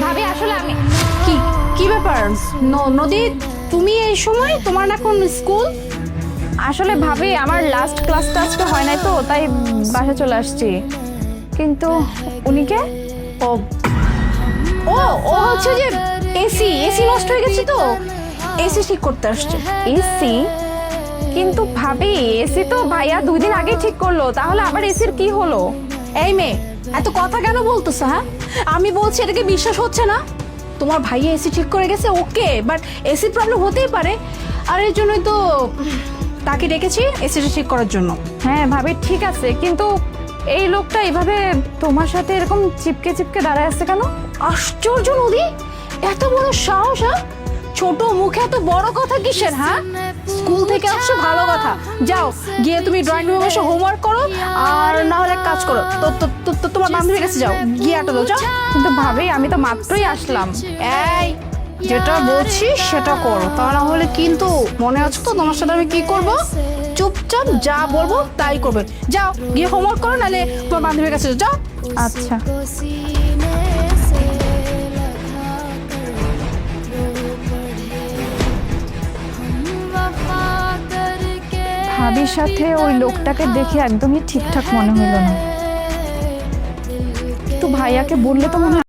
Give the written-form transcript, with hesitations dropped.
ভাবি আসলে আমি কি কি ব্যাপার? নদী, তুমি এই সময়? তোমার না এখন স্কুল? আসলে ভাবি আমার লাস্ট ক্লাসটা আজকে হয় নাই তো, তাই বাসা চলে আসছি। কিন্তু উনি কে? ও ও ও হচ্ছে যে এসি এসি নষ্ট হয়ে গেছে তো, এসি ঠিক করতে আসছে। এসি? কিন্তু ভাবি এসি তো ভাইয়া 2 দিন আগে ঠিক করলো, তাহলে আবার এসির কি হলো? এই মেয়ে, এত কথা কেন বলতেছো? হ্যাঁ, আমি বলছি, এটাকে বিশ্বাস হচ্ছে না? তোমার ভাইয়া এসি ঠিক করে গেছে, ওকে, বাট এসি প্রবলেম হতেই পারে, আর এর জন্যই তো তাকে ডেকেছি এসিটা ঠিক করার জন্য। হ্যাঁ ভাবি ঠিক আছে, কিন্তু এই লোকটা এভাবে তোমার সাথে এরকম চিপকে চিপকে দাঁড়ায় আছে কেন? আশ্চর্য নদী, এত বড় সাহস! হ্যাঁ, ছোট মুখে এত বড় কথা কিসের? হ্যাঁ, স্কুল থেকে আসছো ভালো কথা, যাও গিয়ে তুমি ড্রয়িং রুমে বসে হোমওয়ার্ক করো, আর না হলে এক কাজ করো, তো তোমার বান্ধবীর কাছে যাও, গিয়ে আটো দাও, যাও। কিন্তু ভাবি আমি তো মাত্রই আসলাম। এই, যেটা বলছি সেটা করো, তা না হলে কিন্তু মনে আছে তো তোমার সাথে আমি কি করব? চুপচাপ যা বলবো তাই করবে, যাও গিয়ে হোমওয়ার্ক করো, নাহলে তোমার বান্ধবীর কাছে যাও। আচ্ছা। ভাবির সাথে ওই লোকটাকে দেখে একদমই ঠিকঠাক মনে হলো না। তো ভাইয়াকে বললে তো মনে হয়